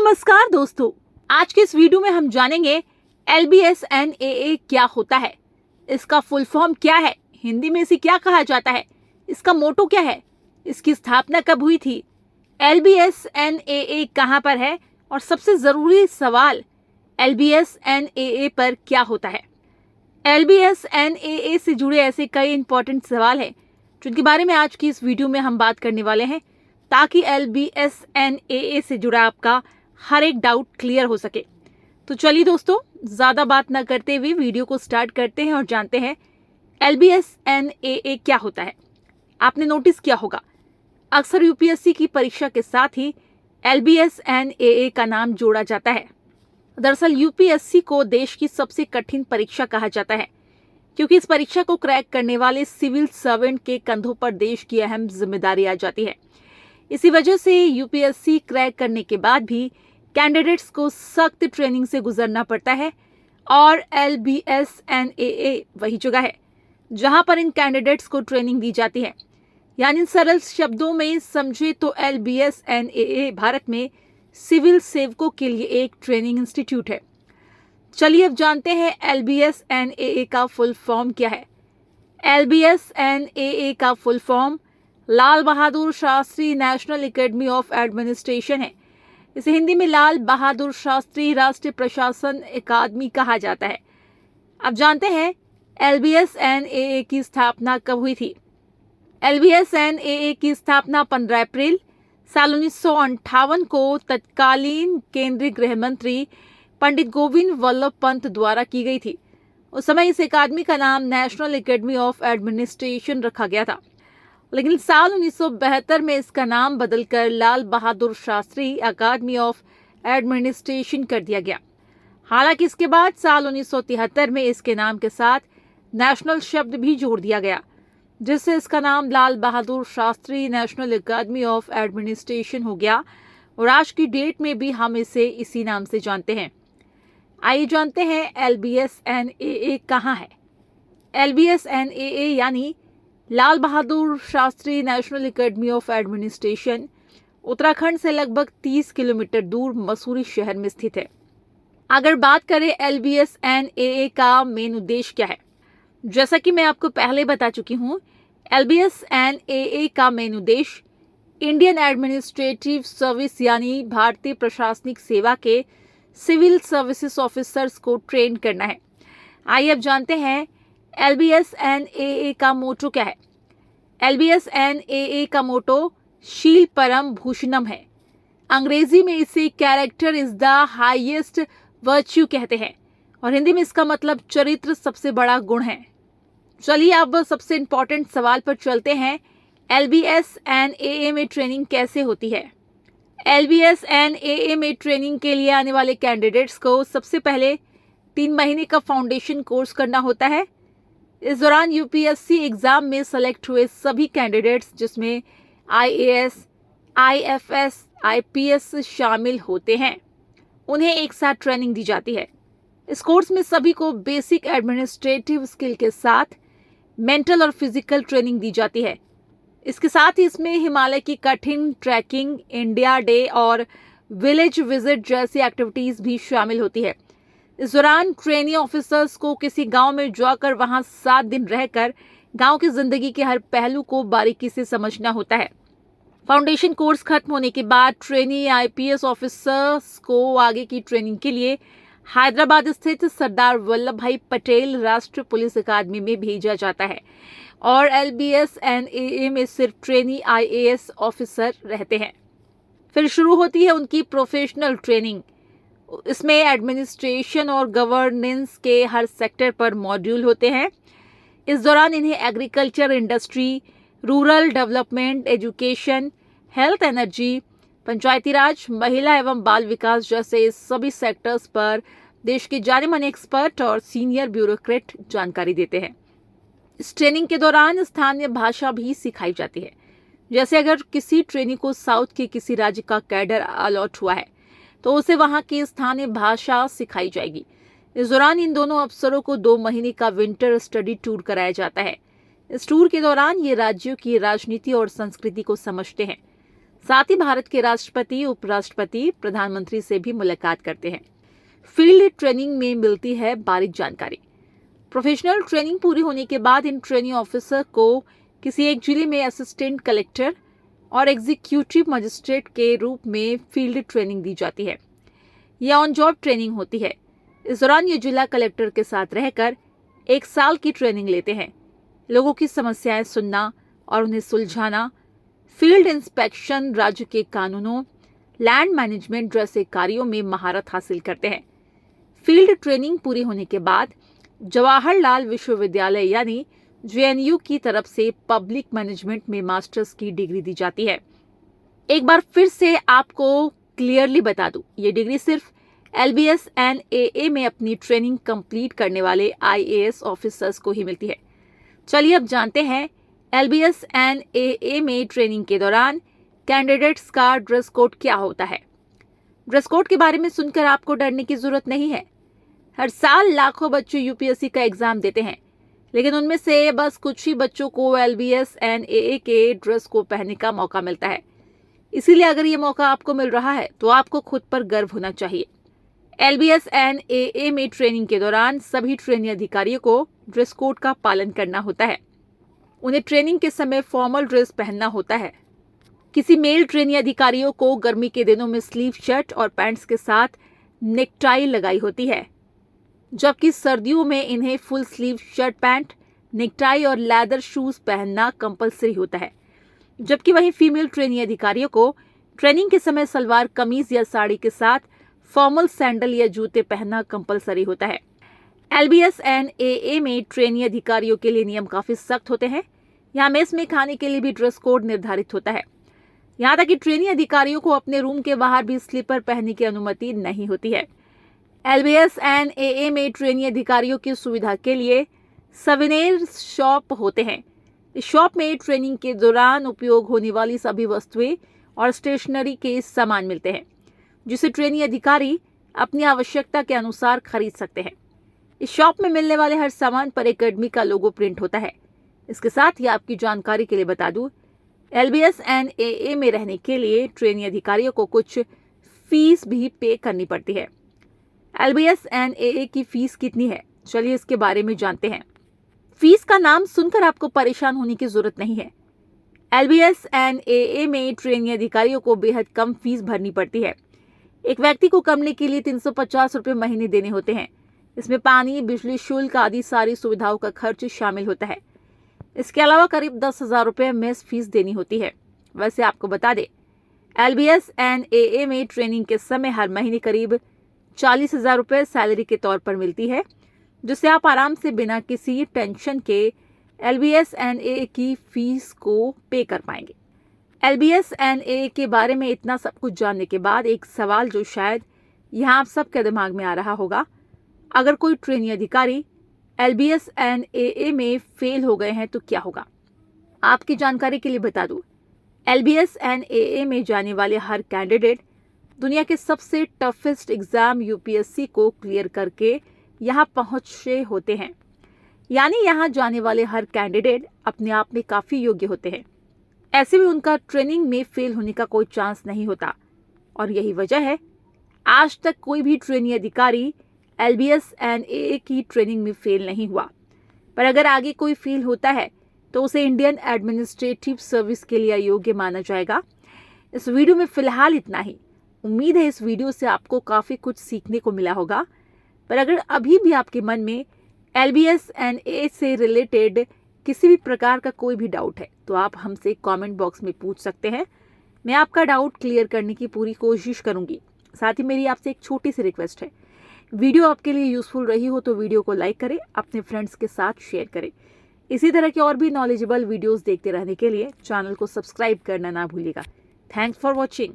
नमस्कार दोस्तों, आज के इस वीडियो में हम जानेंगे LBSNAA क्या होता है, इसका फुल फॉर्म क्या है, हिंदी में इसे क्या कहा जाता है, इसका मोटो क्या है, इसकी स्थापना कब हुई थी, LBSNAA कहां पर है और सबसे जरूरी सवाल LBSNAA पर क्या होता है। LBSNAA से जुड़े ऐसे कई इंपॉर्टेंट सवाल हैं जिनके बारे में आज की इस वीडियो में हम बात करने वाले हैं, ताकि LBSNAA से जुड़ा आपका हर एक डाउट क्लियर हो सके। तो चलिए दोस्तों, ज़्यादा बात ना करते हुए वीडियो को स्टार्ट करते हैं और जानते हैं LBSNAA क्या होता है। आपने नोटिस किया होगा, अक्सर यूपीएससी की परीक्षा के साथ ही LBSNAA का नाम जोड़ा जाता है। दरअसल यूपीएससी को देश की सबसे कठिन परीक्षा कहा जाता है, क्योंकि इस परीक्षा को क्रैक करने वाले सिविल सर्वेंट के कंधों पर देश की अहम जिम्मेदारी आ जाती है। इसी वजह से यूपीएससी क्रैक करने के बाद भी कैंडिडेट्स को सख्त ट्रेनिंग से गुजरना पड़ता है, और LBSNAA वही जगह है जहां पर इन कैंडिडेट्स को ट्रेनिंग दी जाती है। यानी सरल शब्दों में समझे तो LBSNAA भारत में सिविल सेवकों के लिए एक ट्रेनिंग इंस्टीट्यूट है। चलिए अब जानते हैं LBSNAA का फुल फॉर्म क्या है। LBSNAA का full form Lal Bahadur Shastri National Academy of administration है। इसे हिंदी में लाल बहादुर शास्त्री राष्ट्रीय प्रशासन अकादमी कहा जाता है। अब जानते हैं LBSNAA की स्थापना कब हुई थी। LBSNAA की स्थापना 15 अप्रैल साल 1958 को तत्कालीन केंद्रीय गृह मंत्री पंडित गोविंद वल्लभ पंत द्वारा की गई थी। उस समय इस अकादमी का नाम नेशनल एकेडमी ऑफ एडमिनिस्ट्रेशन रखा गया था, लेकिन साल 1972 में इसका नाम बदलकर लाल बहादुर शास्त्री अकादमी ऑफ एडमिनिस्ट्रेशन कर दिया गया। हालांकि इसके बाद साल 1973 में इसके नाम के साथ नेशनल शब्द भी जोड़ दिया गया, जिससे इसका नाम Lal Bahadur Shastri National Academy of Administration हो गया, और आज की डेट में भी हम इसे इसी नाम से जानते हैं। आइए जानते हैं LBSNAA कहाँ है। LBSNAA यानी Lal Bahadur Shastri National Academy of Administration Uttarakhand से लगभग 30 किलोमीटर दूर मसूरी शहर में स्थित है। अगर बात करें LBSNAA का मेन उद्देश्य क्या है, जैसा कि मैं आपको पहले बता चुकी हूँ, LBSNAA का मेन उद्देश्य इंडियन एडमिनिस्ट्रेटिव सर्विस यानी भारतीय प्रशासनिक सेवा के सिविल सर्विसेज ऑफिसर्स को ट्रेन करना है। आइए अब जानते हैं LBSNAA का मोटो क्या है। LBSNAA का मोटो शील परम भूषणम है। अंग्रेजी में इसे character is the highest virtue कहते हैं, और हिंदी में इसका मतलब चरित्र सबसे बड़ा गुण है। चलिए अब सबसे इंपॉर्टेंट सवाल पर चलते हैं, LBSNAA में ट्रेनिंग कैसे होती है। LBSNAA में ट्रेनिंग के लिए आने वाले कैंडिडेट्स को सबसे पहले 3 महीने का फाउंडेशन कोर्स करना होता है। इस दौरान यूपीएससी एग्जाम में सेलेक्ट हुए सभी कैंडिडेट्स, जिसमें IAS, IFS, IPS शामिल होते हैं, उन्हें एक साथ ट्रेनिंग दी जाती है। इस कोर्स में सभी को बेसिक एडमिनिस्ट्रेटिव स्किल के साथ मेंटल और फिजिकल ट्रेनिंग दी जाती है। इसके साथ ही इसमें हिमालय की कठिन ट्रैकिंग, इंडिया डे और विलेज विजिट जैसी एक्टिविटीज भी शामिल होती है। इस दौरान ट्रेनी ऑफिसर्स को किसी गांव में जाकर वहां 7 दिन रहकर गांव की जिंदगी के हर पहलू को बारीकी से समझना होता है। फाउंडेशन कोर्स खत्म होने के बाद ट्रेनी IPS ऑफिसर्स को आगे की ट्रेनिंग के लिए हैदराबाद स्थित सरदार वल्लभ भाई पटेल राष्ट्रीय पुलिस अकादमी में भेजा जाता है, और LBSNAA में सिर्फ ट्रेनी IAS ऑफिसर रहते हैं। फिर शुरू होती है उनकी प्रोफेशनल ट्रेनिंग। इसमें एडमिनिस्ट्रेशन और गवर्नेंस के हर सेक्टर पर मॉड्यूल होते हैं। इस दौरान इन्हें agriculture, industry, rural development, education, health, energy, Panchayati Raj, महिला एवं बाल विकास जैसे सभी सेक्टर्स पर देश के जाने माने एक्सपर्ट और सीनियर ब्यूरोक्रेट जानकारी देते हैं। इस ट्रेनिंग के दौरान स्थानीय भाषा भी सिखाई जाती है। जैसे अगर किसी ट्रेनी को साउथ के किसी राज्य का कैडर अलॉट हुआ है, तो उसे वहां की स्थानीय भाषा सिखाई जाएगी। इस दौरान इन दोनों अफसरों को 2 महीने का विंटर स्टडी टूर कराया जाता है। इस टूर के दौरान ये राज्यों की राजनीति और संस्कृति को समझते हैं। साथ ही भारत के राष्ट्रपति, उपराष्ट्रपति, प्रधानमंत्री से भी मुलाकात करते हैं। फील्ड ट्रेनिंग में मिलती है बारीक जानकारी। प्रोफेशनल ट्रेनिंग पूरी होने के बाद इन ट्रेनिंग ऑफिसर को किसी एक जिले में असिस्टेंट कलेक्टर और एग्जीक्यूटिव मजिस्ट्रेट के रूप में फील्ड ट्रेनिंग दी जाती है। यह ऑन जॉब ट्रेनिंग होती है। इस दौरान ये जिला कलेक्टर के साथ रहकर 1 साल की ट्रेनिंग लेते हैं। लोगों की समस्याएं सुनना और उन्हें सुलझाना, फील्ड इंस्पेक्शन, राज्य के कानूनों, लैंड मैनेजमेंट जैसे कार्यों में महारत हासिल करते हैं। फील्ड ट्रेनिंग पूरी होने के बाद जवाहरलाल विश्वविद्यालय यानी JNU की तरफ से पब्लिक मैनेजमेंट में मास्टर्स की डिग्री दी जाती है। एक बार फिर से आपको क्लियरली बता दूं, ये डिग्री सिर्फ LBS and AA में अपनी ट्रेनिंग कंप्लीट करने वाले IAS ऑफिसर्स को ही मिलती है। चलिए अब जानते हैं LBS and AA में ट्रेनिंग के दौरान कैंडिडेट्स का ड्रेस कोड क्या होता है। ड्रेस कोड के बारे में सुनकर आपको डरने की जरूरत नहीं है। हर साल लाखों बच्चे UPSC का एग्जाम देते हैं, लेकिन उनमें से बस कुछ ही बच्चों को LBS and AA के ड्रेस को पहनने का मौका मिलता है। इसीलिए अगर ये मौका आपको मिल रहा है तो आपको खुद पर गर्व होना चाहिए। LBS and AA में ट्रेनिंग के दौरान सभी ट्रेनिंग अधिकारियों को ड्रेस कोड का पालन करना होता है। उन्हें ट्रेनिंग के समय फॉर्मल ड्रेस पहनना होता है। किसी मेल ट्रेनिंग अधिकारियों को गर्मी के दिनों में स्लीव शर्ट और पैंट्स के साथ नेकटाई लगाई होती है, जबकि सर्दियों में इन्हें full sleeve shirt pant, necktie और लेदर शूज पहनना कंपलसरी होता है। जबकि वहीं फीमेल ट्रेनिंग अधिकारियों को ट्रेनिंग के समय सलवार कमीज या साड़ी के साथ फॉर्मल सैंडल या जूते पहनना कंपलसरी होता है। LBS and AA में ट्रेनिंग अधिकारियों के लिए नियम काफी सख्त होते हैं। यहाँ मेस में खाने के लिए भी ड्रेस कोड निर्धारित होता है। यहाँ तक कि ट्रेनिंग अधिकारियों को अपने रूम के बाहर भी स्लीपर पहनने की अनुमति नहीं होती है। LBS and AA में ट्रेनिंग अधिकारियों की सुविधा के लिए सवेनियर शॉप होते हैं। इस शॉप में ट्रेनिंग के दौरान उपयोग होने वाली सभी वस्तुएं और स्टेशनरी के सामान मिलते हैं, जिसे ट्रेनिंग अधिकारी अपनी आवश्यकता के अनुसार खरीद सकते हैं। इस शॉप में मिलने वाले हर सामान पर एकेडमी का लोगो प्रिंट होता है। इसके साथ ही आपकी जानकारी के लिए बता दूं, LBS and AA में रहने के लिए ट्रेनिंग अधिकारियों को कुछ फीस भी पे करनी पड़ती है। LBS and AA की फीस कितनी है, चलिए इसके बारे में जानते हैं। फीस का नाम सुनकर आपको परेशान होने की जरूरत नहीं है। LBS and AA में ट्रेनिंग अधिकारियों को बेहद कम फीस भरनी पड़ती है। एक व्यक्ति को कमरे के लिए 350 रुपये महीने देने होते हैं। इसमें पानी, बिजली शुल्क आदि सारी सुविधाओं का खर्च शामिल होता है। इसके अलावा करीब 10,000 रुपये मेस फीस देनी होती है। वैसे आपको बता दें, LBS and AA में ट्रेनिंग के समय हर महीने करीब 40,000 रुपये सैलरी के तौर पर मिलती है, जिससे आप आराम से बिना किसी टेंशन के LBS and AA की फीस को पे कर पाएंगे। LBS and AA के बारे में इतना सब कुछ जानने के बाद एक सवाल जो शायद यहाँ आप सबके दिमाग में आ रहा होगा, अगर कोई ट्रेनिंग अधिकारी LBS and AA में फेल हो गए हैं तो क्या होगा। आपकी जानकारी के लिए बता दूं, LBS and AA में जाने वाले हर कैंडिडेट दुनिया के सबसे टफेस्ट एग्जाम UPSC को क्लियर करके यहाँ पहुँचे होते हैं। यानी यहाँ जाने वाले हर कैंडिडेट अपने आप में काफ़ी योग्य होते हैं। ऐसे में उनका ट्रेनिंग में फेल होने का कोई चांस नहीं होता, और यही वजह है आज तक कोई भी ट्रेनिंग अधिकारी LBS and AA की ट्रेनिंग में फेल नहीं हुआ। पर अगर आगे कोई फेल होता है तो उसे इंडियन एडमिनिस्ट्रेटिव सर्विस के लिए अयोग्य माना जाएगा। इस वीडियो में फिलहाल इतना ही। उम्मीद है इस वीडियो से आपको काफ़ी कुछ सीखने को मिला होगा। पर अगर अभी भी आपके मन में LBS and AA से रिलेटेड किसी भी प्रकार का कोई भी डाउट है तो आप हमसे कमेंट बॉक्स में पूछ सकते हैं। मैं आपका डाउट क्लियर करने की पूरी कोशिश करूंगी। साथ ही मेरी आपसे एक छोटी सी रिक्वेस्ट है, वीडियो आपके लिए यूजफुल रही हो तो वीडियो को लाइक करें, अपने फ्रेंड्स के साथ शेयर करें। इसी तरह के और भी नॉलेजेबल वीडियोस देखते रहने के लिए चैनल को सब्सक्राइब करना ना भूलिएगा। Thanks for watching.